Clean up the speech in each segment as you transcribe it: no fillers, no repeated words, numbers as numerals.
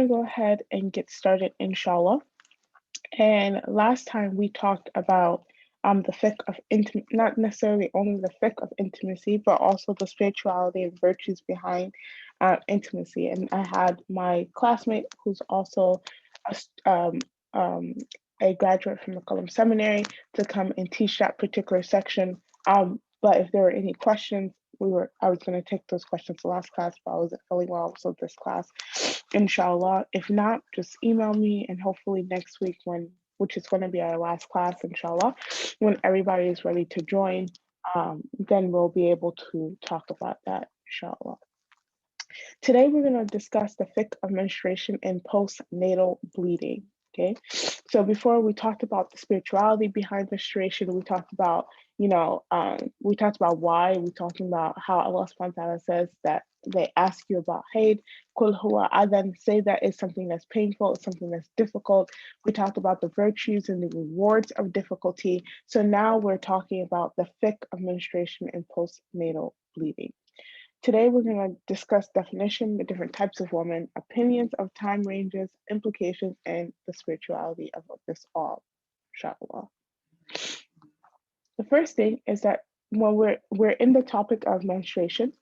going to go ahead and get started, inshallah. And last time we talked about the fiqh of intim not necessarily only the fiqh of intimacy, but also the spirituality and virtues behind intimacy. And I had my classmate who's also a, um, a graduate from the Qalam Seminary to come and teach that particular section. But if there were any questions, I was going to take those questions the last class, but I wasn't feeling well, so this class, inshallah. If not, just email me, and hopefully next week, which is going to be our last class, inshallah, when everybody is ready to join, then we'll be able to talk about that, inshallah. Today, we're going to discuss the fiqh of menstruation and postnatal bleeding. Okay, so before we talked about the spirituality behind menstruation, we talked about, we talked about why, we talking about how Allah subhanahu wa ta'ala says that they ask you about haid, kul huwa adan, say that it's something that's painful, it's something that's difficult. We talked about the virtues and the rewards of difficulty. So now we're talking about the fiqh of menstruation and postnatal bleeding. Today, we're going to discuss definition, the different types of women, opinions of time ranges, implications, and the spirituality of this all, inshallah. The first thing is that when we're in the topic of menstruation,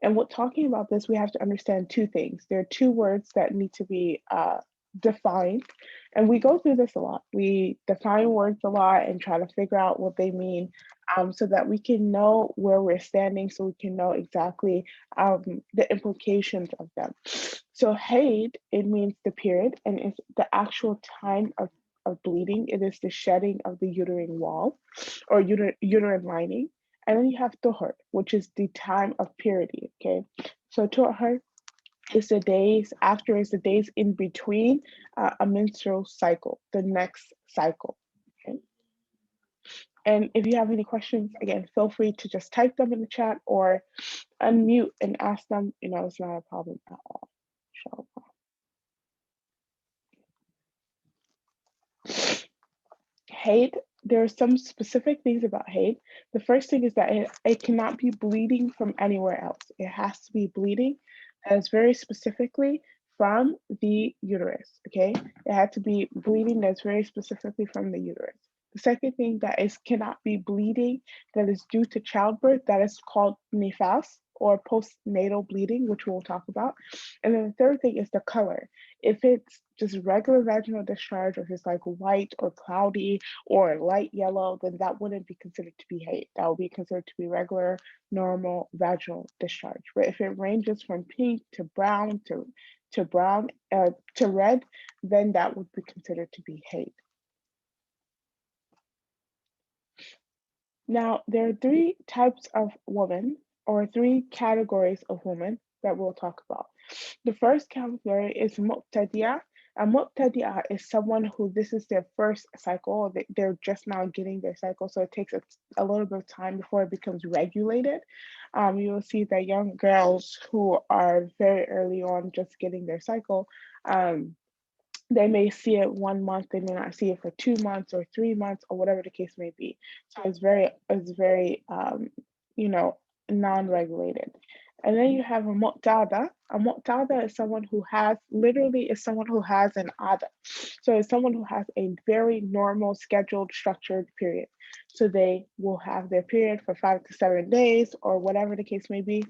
and we're talking about this, we have to understand two things. There are two words that need to be defined, and we go through this a lot. We define words a lot and try to figure out what they mean, so that we can know where we're standing, so we can know exactly the implications of them. So haid, it means the period, and it's the actual time of bleeding. It is the shedding of the uterine wall or uterine lining. And then you have tuhur, which is the time of purity. Okay, so tuhur is the days after, is the days in between a menstrual cycle, the next cycle. Okay. And if you have any questions, again, feel free to just type them in the chat or unmute and ask them. It's not a problem at all. Haid, there are some specific things about haid. The first thing is that it cannot be bleeding from anywhere else. It has to be bleeding as very specifically from the uterus, okay? It had to be bleeding that's very specifically from the uterus. The second thing that is cannot be bleeding that is due to childbirth, that is called nifas or postnatal bleeding, which we'll talk about. And then the third thing is the color. If it's just regular vaginal discharge, or if it's like white or cloudy or light yellow, then that wouldn't be considered to be haid. That would be considered to be regular, normal vaginal discharge. But if it ranges from pink to brown to red, then that would be considered to be haid. Now, there are three types of women, or three categories of women that we'll talk about. The first category is mu'tadiya. A mu'tadiya is someone who this is their first cycle. They're just now getting their cycle, so it takes a little bit of time before it becomes regulated. You will see that young girls who are very early on just getting their cycle, they may see it 1 month, they may not see it for 2 months or 3 months or whatever the case may be. So it's very non-regulated. And then you have a mu'tada. A mu'tada is someone who has an ada. So it's someone who has a very normal, scheduled, structured period. So they will have their period for 5 to 7 days or whatever the case may be.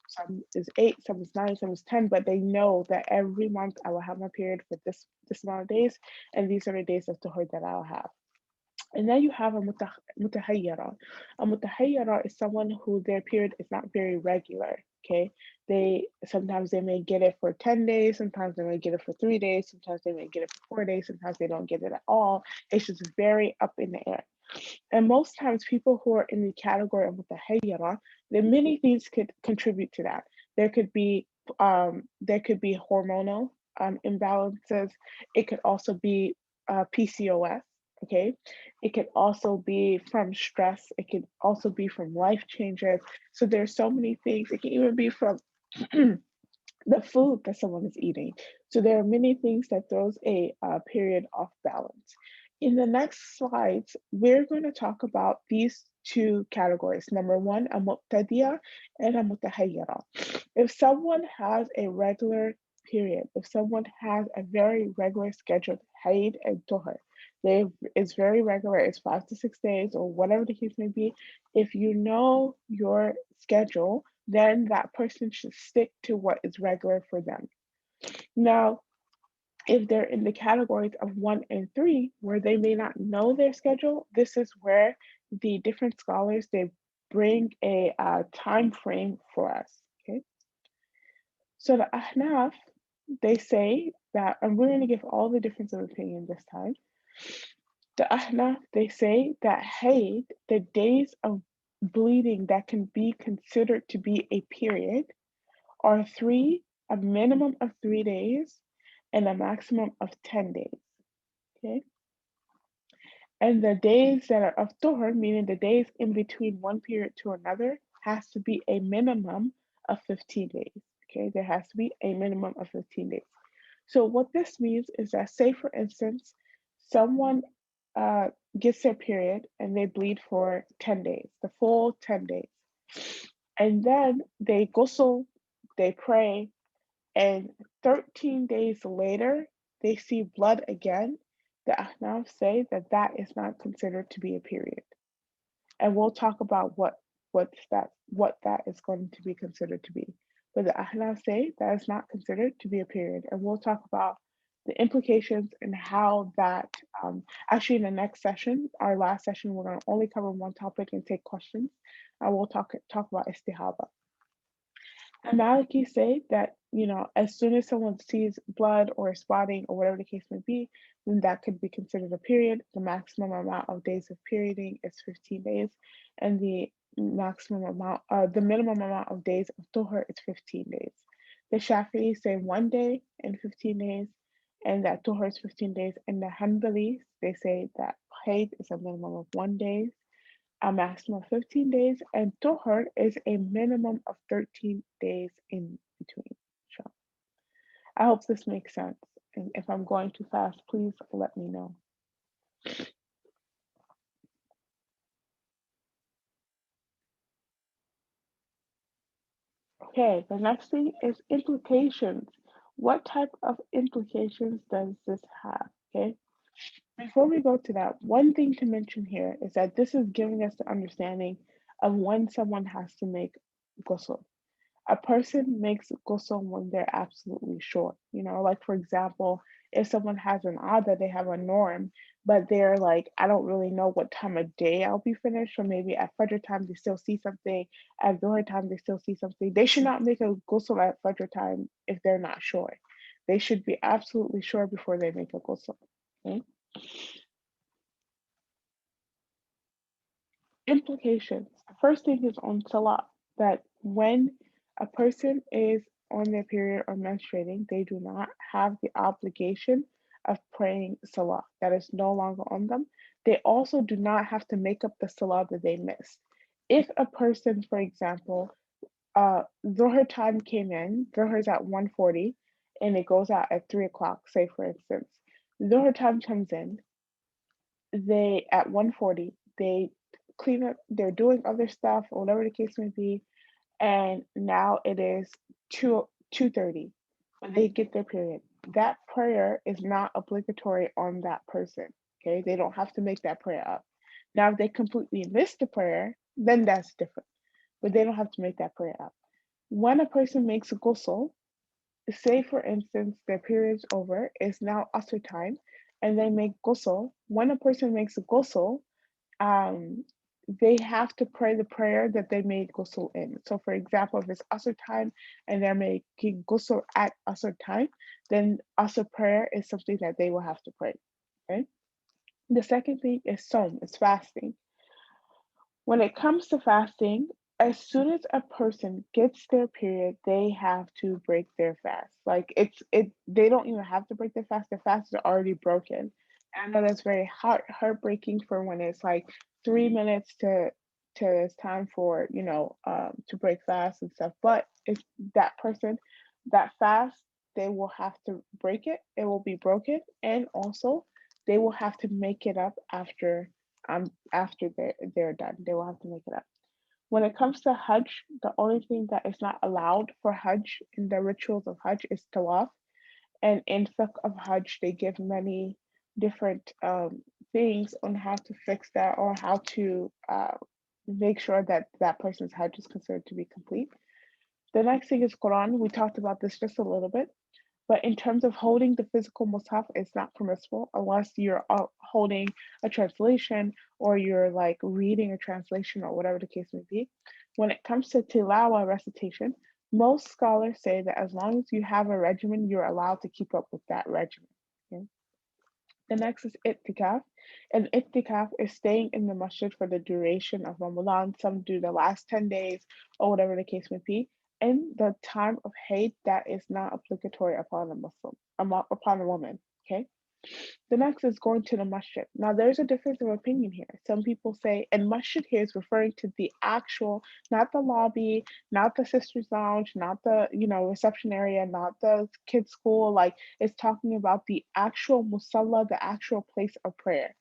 Some is 8, some is 9, some is 10, but they know that every month I will have my period for this amount of days, and these are the days of tuhur that I'll have. And then you have a mutahayyara. A mutahayyara is someone who their period is not very regular. Okay, sometimes they may get it for 10 days, sometimes they may get it for 3 days, sometimes they may get it for 4 days, sometimes they don't get it at all. It's just very up in the air. And most times people who are in the category of mutahayyara, there are many things could contribute to that. There could be hormonal imbalances. It could also be PCOS. Okay, it could also be from stress. It could also be from life changes. So there's so many things. It can even be from the food that someone is eating. So there are many things that throws a period off balance. In the next slides, we're going to talk about these two categories. Number one, a muqtadiya and a mutahayyara. If someone has a regular period, if someone has a very regular scheduled Haid and Tohar, they it's very regular, it's 5 to 6 days or whatever the case may be. If you know your schedule, then that person should stick to what is regular for them. Now, if they're in the categories of 1 and 3, where they may not know their schedule, this is where the different scholars they bring a time frame for us. Okay, so the Ahnaf they say that, and we're going to give all the difference of opinion this time. The Ahnaf they say that Haid, the days of bleeding that can be considered to be a period, are three, a minimum of 3 days, and a maximum of 10 days. Okay. And the days that are of Dhuhr, meaning the days in between one period to another, has to be a minimum of 15 days. Okay, there has to be a minimum of 15 days. So what this means is that, say for instance, someone uh, gets their period and they bleed for 10 days, the full 10 days. And then they ghusl, they pray, and 13 days later, they see blood again. The Ahnaf say that that is not considered to be a period. And we'll talk about what that is going to be considered to be. But the Ahnaf say that is not considered to be a period. And we'll talk about the implications and how that actually in the next session, our last session, we're going to only cover one topic and take questions. And we'll talk about istihaba. And Maliki say that, as soon as someone sees blood or spotting or whatever the case may be, then that could be considered a period. The maximum amount of days of perioding is 15 days, and the minimum amount of days of tuhur is 15 days. The Shafi'i say 1 day and 15 days, and that tuhur is 15 days. And the Hanbalis, they say that haid is a minimum of 1 day, a maximum of 15 days, and Dhuhr is a minimum of 13 days in between. So I hope this makes sense. And if I'm going too fast, please let me know. Okay, the next thing is implications. What type of implications does this have? Okay, before we go to that, one thing to mention here is that this is giving us the understanding of when someone has to make ghusl. A person makes ghusl when they're absolutely sure. Like for example, if someone has an ada, they have a norm, but they're like, I don't really know what time of day I'll be finished, or maybe at Fajr time they still see something, at Dhuhr time they still see something. They should not make a ghusl at Fajr time if they're not sure. They should be absolutely sure before they make a ghusl. Okay? Implications. The first thing is on salah, that when a person is on their period or menstruating, they do not have the obligation of praying salah. That is no longer on them. They also do not have to make up the salah that they missed. If a person, for example, Dhuhr time came in, Dhuhr is at 1:40 and it goes out at 3 o'clock, say for instance. Dhuhr time comes in, they at 1:40 they clean up, they're doing other stuff or whatever the case may be, and now it is 2:30 when they get their period. That prayer is not obligatory on that person. Okay, they don't have to make that prayer up. Now if they completely miss the prayer, then that's different, but they don't have to make that prayer up. When a person makes a ghusl, say for instance their period's over, it's now asr time, and they make ghusl. When a person makes a ghusl, um, they have to pray the prayer that they made ghusl in. So for example, if it's asr time and they're making ghusl at asr time, then asr prayer is something that they will have to pray. Okay. The second thing is som, is fasting. When it comes to fasting, as soon as a person gets their period, they have to break their fast. Like they don't even have to break their fast. Their fast is already broken. I know that's very heartbreaking for when it's like 3 minutes to it's time for to break fast and stuff. But if that person, that fast, they will have to break it. It will be broken, and also they will have to make it up after they're done. They will have to make it up. When it comes to Hajj, the only thing that is not allowed for Hajj in the rituals of Hajj is tawaf. And in fiqh of Hajj, they give many different things on how to fix that or how to make sure that that person's Hajj is considered to be complete. The next thing is Quran. We talked about this just a little bit. But in terms of holding the physical mushaf, it's not permissible unless you're holding a translation or you're like reading a translation or whatever the case may be. When it comes to tilawa recitation, most scholars say that as long as you have a regimen, you're allowed to keep up with that regimen. Okay? The next is ittikaf. And ittikaf is staying in the masjid for the duration of Ramadan. Some do the last 10 days or whatever the case may be. In the time of Hayd, that is not obligatory upon a Muslim, upon a woman. Okay. The next is going to the masjid. Now, there's a difference of opinion here. Some people say, and masjid here is referring to the actual, not the lobby, not the sisters' lounge, not the reception area, not the kids' school. Like it's talking about the actual musalla, the actual place of prayer.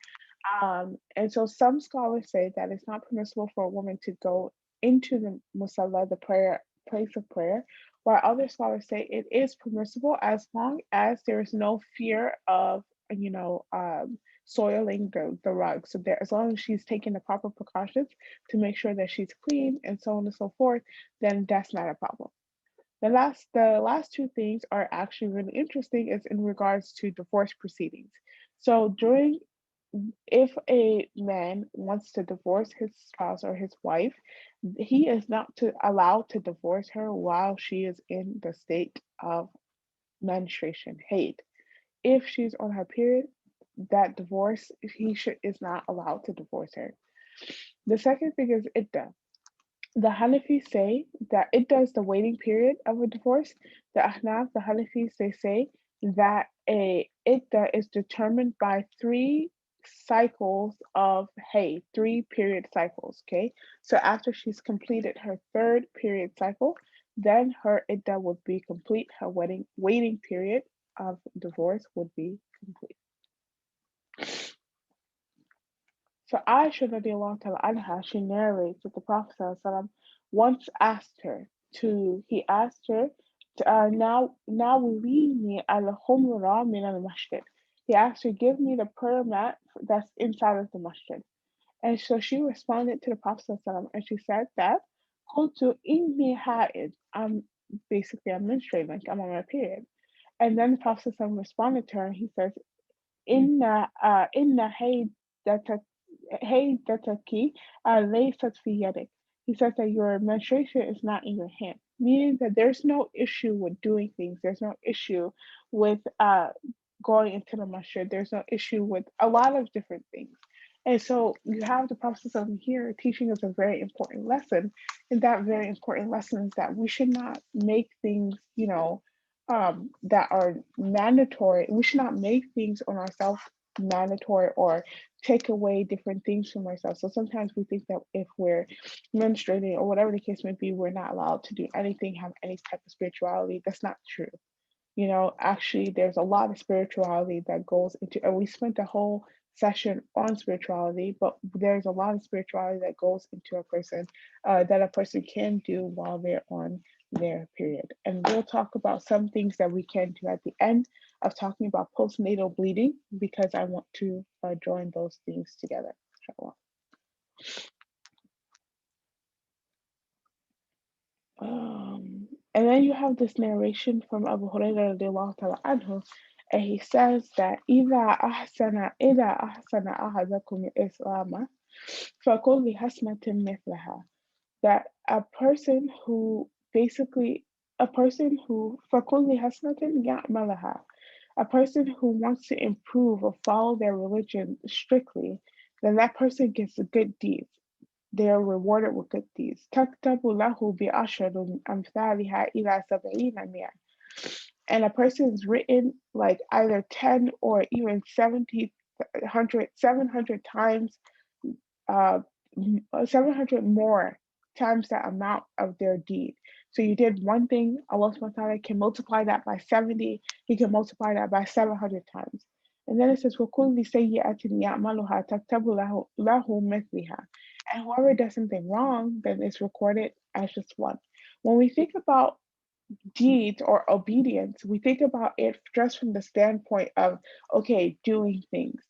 And so some scholars say that it's not permissible for a woman to go into the musalla, the prayer place of prayer, while other scholars say it is permissible as long as there is no fear of soiling the rug. So there, as long as she's taking the proper precautions to make sure that she's clean and so on and so forth, then that's not a problem. The last two things are actually really interesting is in regards to divorce proceedings. So during if a man wants to divorce his spouse or his wife, he is not allowed to divorce her while she is in the state of menstruation, hate. If she's on her period, that divorce, is not allowed to divorce her. The second thing is idda. The Hanafis say that idda is the waiting period of a divorce. The Ahnaf, the Hanafis, they say that a idda is determined by three cycles of three period cycles. Okay, so after she's completed her third period cycle, then her idda would be complete. Her waiting period of divorce would be complete. So Aisha radiallahu ta'ala anha, she narrates that the Prophet ﷺ once asked her he asked her, now me al khumra min al masjid. He asked her, give me the prayer mat that's inside of the masjid. And so she responded to the Prophet ﷺ and she said that, Qultu inni ha'id. I'm menstruating, like I'm on my period. And then the Prophet ﷺ responded to her and he says, inna haydataki laysat fi yadik. He says that your menstruation is not in your hand, meaning that there's no issue with doing things. There's no issue with going into the masjid. There's no issue with a lot of different things. And so you have the Prophet over here teaching us a very important lesson. And that very important lesson is that we should not make things, that are mandatory. We should not make things on ourselves mandatory or take away different things from ourselves. So sometimes we think that if we're menstruating or whatever the case may be, we're not allowed to do anything, have any type of spirituality. That's not true. Actually, there's a lot of spirituality that goes into, and we spent a whole session on spirituality, but there's a lot of spirituality that goes into a person that a person can do while they're on their period. And we'll talk about some things that we can do at the end of talking about postnatal bleeding because I want to join those things together. And then you have this narration from Abu Hurairah radiallahu ta'ala anhu, and he says that إِذَا أَحْسَنَ أَحَدَكُمْ الْإِسْلَامَ فَكُلِّ حَسْنَةٍ مِثْلَهَا. That a person who فَكُلِّ حَسْنَةٍ يَعْمَلَهَا, a person who wants to improve or follow their religion strictly, then that person gets a good deed. They are rewarded with good deeds. تَكْتَبُ لَهُ بِعَشْرِ أَمْثَالِهَا إِلَى 70 مِئَةٍ. And a person is written like either 10 or even 700 times, uh, 700 more times that amount of their deed. So you did one thing, Allah subhanahu wa ta'ala can multiply that by 70, He can multiply that by 700 times. And then it says, وَكُلِّ سَيِّئَةٍ يَعْمَلُهَا تَكْتَبُ له مِثْلِهَا. And whoever does something wrong, then it's recorded as just one. When we think about deeds or obedience, we think about it just from the standpoint of, okay, doing things,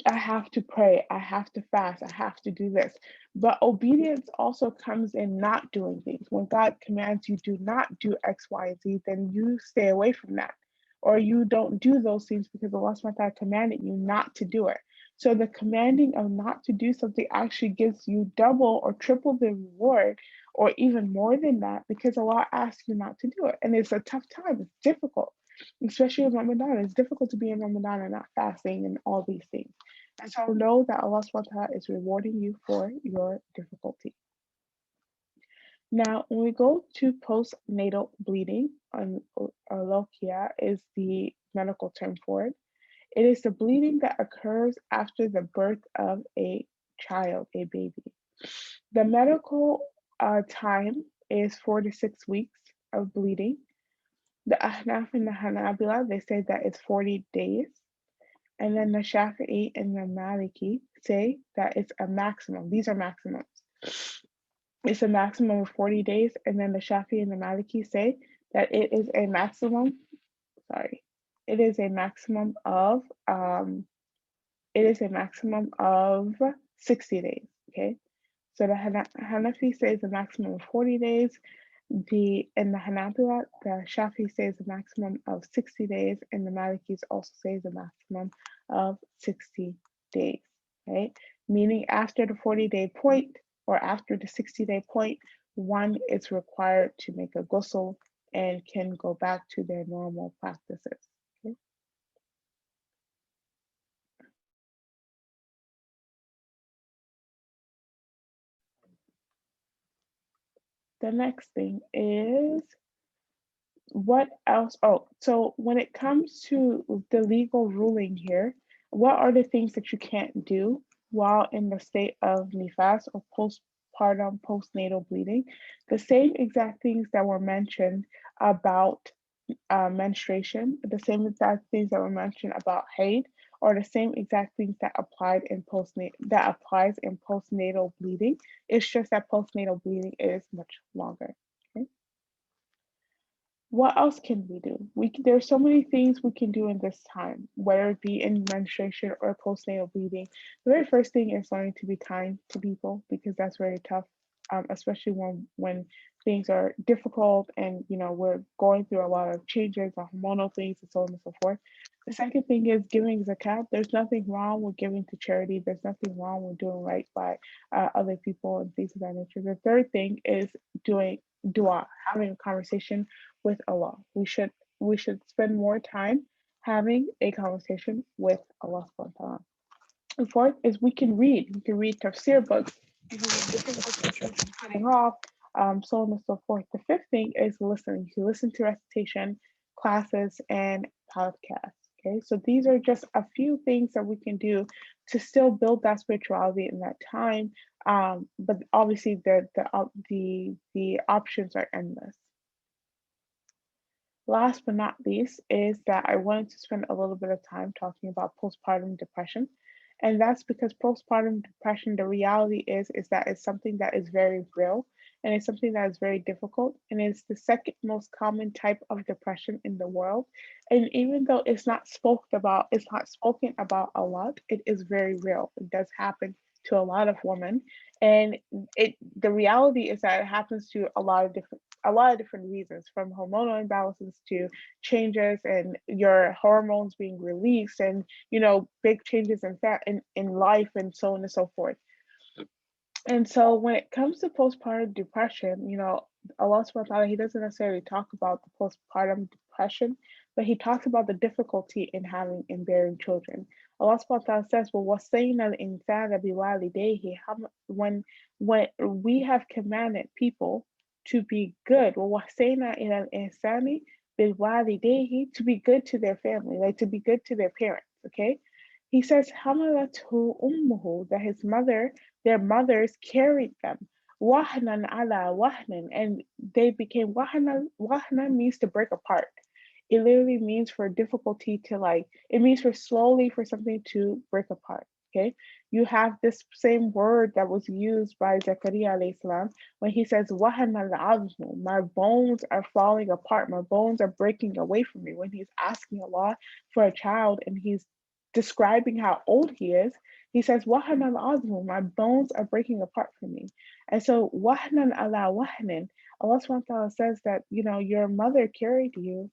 I have to pray, I have to fast, I have to do this. But obedience also comes in not doing things. When God commands you do not do X, Y, and Z, then you stay away from that. Or you don't do those things because Allah subhanahu wa ta'ala commanded you not to do it. So the commanding of not to do something actually gives you double or triple the reward, or even more than that, because Allah asks you not to do it. And it's a tough time, it's difficult, especially in Ramadan. It's difficult to be in Ramadan and not fasting and all these things. And so know that Allah subhanahu wa ta'ala is rewarding you for your difficulty. Now, when we go to postnatal bleeding, lokia is the medical term for it. It is the bleeding that occurs after the birth of a child, a baby. The medical time is 4 to 6 weeks of bleeding. The Ahnaf and the Hanabila, they say that it's 40 days. And then the Shafi'i and the Maliki say that it's a maximum. These are maximums. It's a maximum of 40 days. And then the Shafi'i and the Maliki say that it is a maximum, it is a maximum of 60 days. Okay. So the Hanafi says a maximum of 40 days. The Hanabila, the Shafi says a maximum of 60 days, and the Malikis also says a maximum of 60 days, right? Meaning after the 40-day point or after the 60-day point, one is required to make a ghusl and can go back to their normal practices. Okay? The next thing is what else? Oh, so when it comes to the legal ruling here, what are the things that you can't do while in the state of nifas or postpartum postnatal bleeding? The same exact things that were mentioned about menstruation, the same exact things that were mentioned about haid, or the same exact things that applies in postnatal bleeding. It's just that postnatal bleeding is much longer. Okay? What else can we do? There's so many things we can do in this time, whether it be in menstruation or postnatal bleeding. The very first thing is learning to be kind to people, because that's very tough, especially when things are difficult and we're going through a lot of changes, hormonal things, and so on and so forth. The second thing is giving zakat. There's nothing wrong with giving to charity. There's nothing wrong with doing right by other people and things of that nature. The third thing is doing dua, having a conversation with Allah. We should spend more time having a conversation with Allah subhanahu wa ta'ala. The fourth is we can read. We can read tafsir books. You can read different books that you're cutting off, so on and so forth. The fifth thing is listening. You listen to recitation classes and podcasts. Okay, so these are just a few things that we can do to still build that spirituality in that time. But obviously, the options are endless. Last but not least is that I wanted to spend a little bit of time talking about postpartum depression. And that's because postpartum depression, the reality is that it's something that is very real, and it's something that is very difficult. And it's the second most common type of depression in the world. And even though it's not spoken about a lot, it is very real. It does happen to a lot of women. And the reality is that it happens to a lot of different reasons, from hormonal imbalances to changes in your hormones being released, and big changes in fat in life, and so on and so forth. And so when it comes to postpartum depression, Allah subhanahu wa ta'ala, He doesn't necessarily talk about the postpartum depression, but He talks about the difficulty in having and bearing children. Allah subhanahu wa ta'ala says, well, وَصَّيْنَا الْإِنسَانَ بِوَالِدَيْهِ, when we have commanded people to be good, وَوَصَّيْنَا إِلَى الْإِنسَانِ بِوَالِدَيْهِ, to be good to their family, like to be good to their parents, okay? He says, حَمَلَتْهُ أُمُّهُ, that their mothers carried them. Wahnan ala wahnan, and they became wahnan. Wahnan means to break apart. It literally means for difficulty to like, it means for slowly for something to break apart. Okay. You have this same word that was used by Zechariah alayhi salam when he says, "Wahana al-azmu," my bones are falling apart, my bones are breaking away from me. When he's asking Allah for a child and he's describing how old he is, he says, "Wahana al-azmu," my bones are breaking apart from me. And so, wahnan ala wahnin, Allah subhanahu wa ta'ala says that, your mother carried you,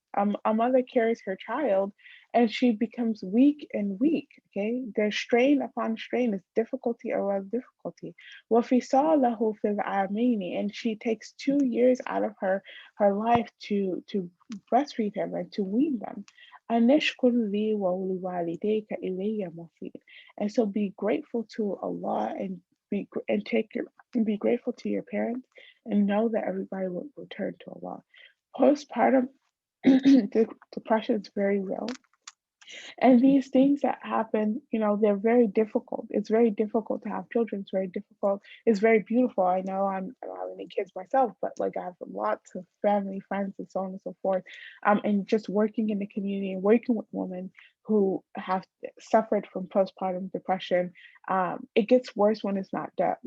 a mother carries her child, and she becomes weak and weak. Okay, there's strain upon strain, it's difficulty around difficulty. وَفِصَالَهُ فِي الْعَامَيْنِ, and she takes 2 years out of her life to breastfeed him and to wean them. أَنِشْكُرْ لِي وَلِوَالِدَيْكَ إِلَيَّ مَصِيرٌ. And so be grateful to Allah and be grateful to your parents and know that everybody will return to Allah. Postpartum depression is very real. And these things that happen, they're very difficult. It's very difficult to have children. It's very difficult. It's very beautiful. I don't have any kids myself, but like I have lots of family, friends, and so on and so forth. And just working in the community and working with women who have suffered from postpartum depression, it gets worse when it's not dealt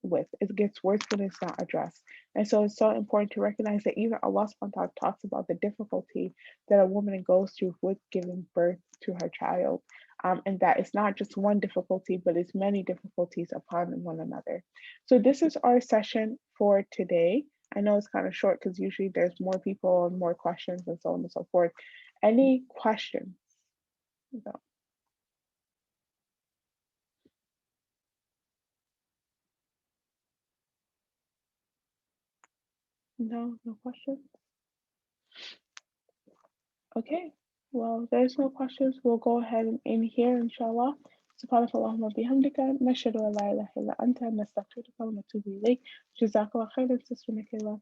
with. It gets worse when it's not addressed. And so it's so important to recognize that even Allah subhanahu wa ta'ala talks about the difficulty that a woman goes through with giving birth to her child. And that it's not just one difficulty, but it's many difficulties upon one another. So, this is our session for today. I know it's kind of short because usually there's more people and more questions and so on and so forth. Any questions? No, no questions? Okay. Well, there's no questions. We'll go ahead and end here, inshallah. سبحانك اللهم وبحمدك نشهد أن لا إله إلا أنت نستغفرك ونتوب إليك جزاك الله خيرا تسلمك الله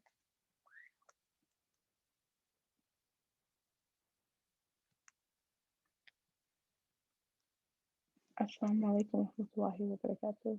السلام عليكم ورحمة الله وبركاته